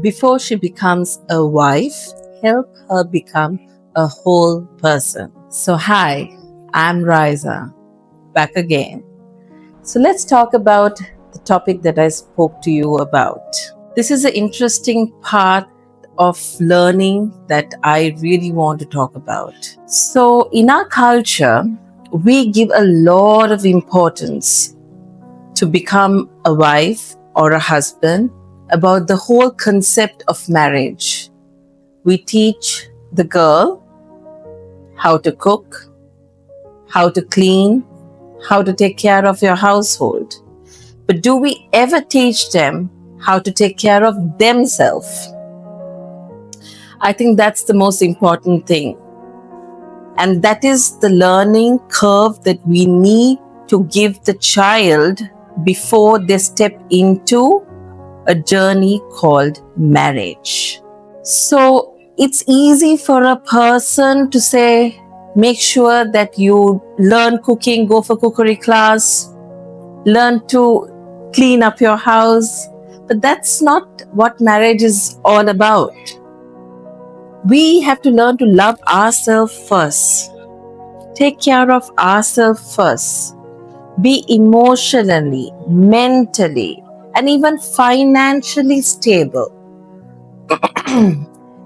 Before she becomes a wife, help her become a whole person. So, hi, I'm Riza, back again. So, let's talk about the topic that I spoke to you about. This is an interesting part of learning that I really want to talk about. So, in our culture, we give a lot of importance to become a wife or a husband, about the whole concept of marriage. We teach the girl how to cook, how to clean, how to take care of your household. But do we ever teach them how to take care of themselves? I think that's the most important thing. And that is the learning curve that we need to give the child before they step into a journey called marriage. So it's easy for a person to say, make sure that you learn cooking, go for cookery class, learn to clean up your house. But that's not what marriage is all about. We have to learn to love ourselves first, take care of ourselves first, be emotionally, mentally, and even financially stable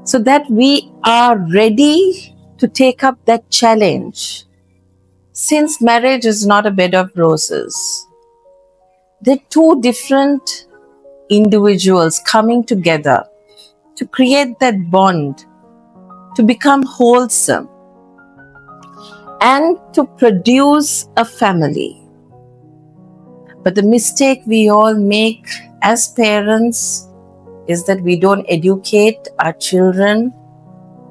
so that we are ready to take up that challenge. Since marriage is not a bed of roses, they're two different individuals coming together to create that bond, to become wholesome, and to produce a family. But the mistake we all make as parents is that we don't educate our children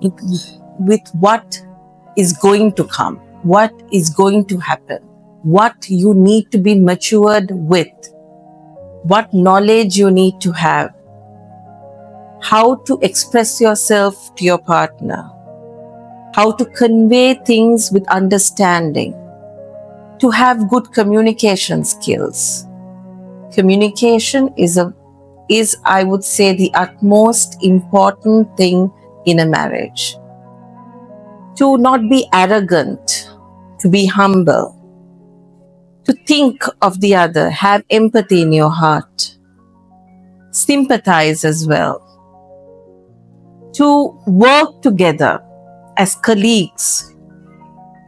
with what is going to come, what is going to happen, what you need to be matured with, what knowledge you need to have, how to express yourself to your partner, how to convey things with understanding, to have good communication skills. Communication is, I would say, the utmost important thing in a marriage. To not be arrogant, to be humble, to think of the other, have empathy in your heart, sympathize as well, to work together as colleagues,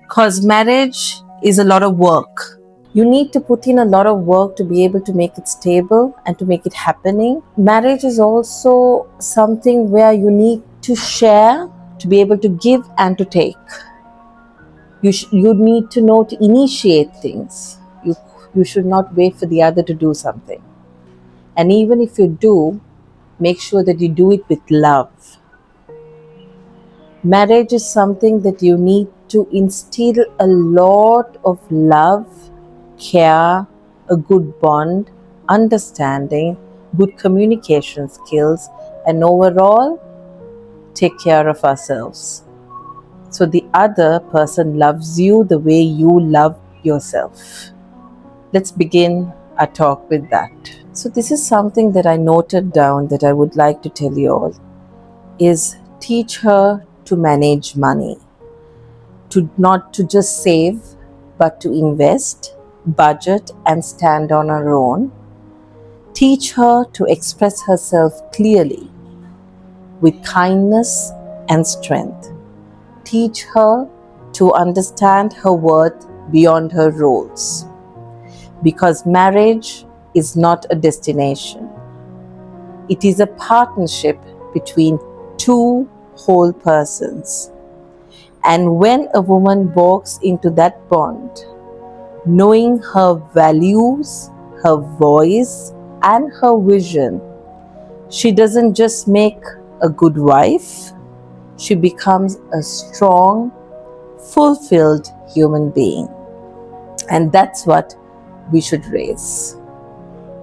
because marriage is a lot of work. You need to put in a lot of work to be able to make it stable and to make it happening. Marriage is also something where you need to share, to be able to give and to take. You need to know to initiate things. You should not wait for the other to do something. And even if you do, make sure that you do it with love. Marriage is something that you need to instill a lot of love, care, a good bond, understanding, good communication skills, and overall, take care of ourselves. So the other person loves you the way you love yourself. Let's begin our talk with that. So this is something that I noted down that I would like to tell you all is teach her to manage money, to not to just save, but to invest, budget, and stand on her own. Teach her to express herself clearly with kindness and strength. Teach her to understand her worth beyond her roles. Because marriage is not a destination. It is a partnership between two whole persons. And when a woman walks into that bond, knowing her values, her voice, and her vision, she doesn't just make a good wife, she becomes a strong, fulfilled human being. And that's what we should raise.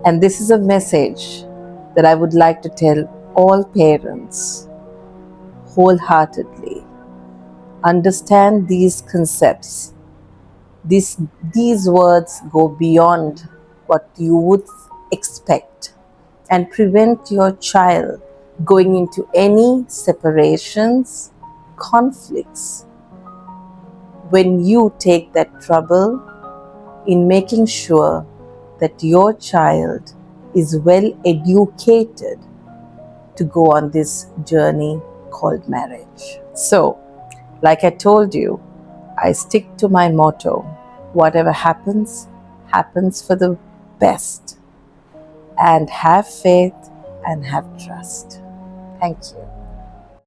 And this is a message that I would like to tell all parents wholeheartedly. Understand these concepts. These words go beyond what you would expect and prevent your child going into any separations, conflicts, when you take that trouble in making sure that your child is well educated to go on this journey called marriage. So, like I told you, I stick to my motto: whatever happens, happens for the best. And have faith and have trust. Thank you.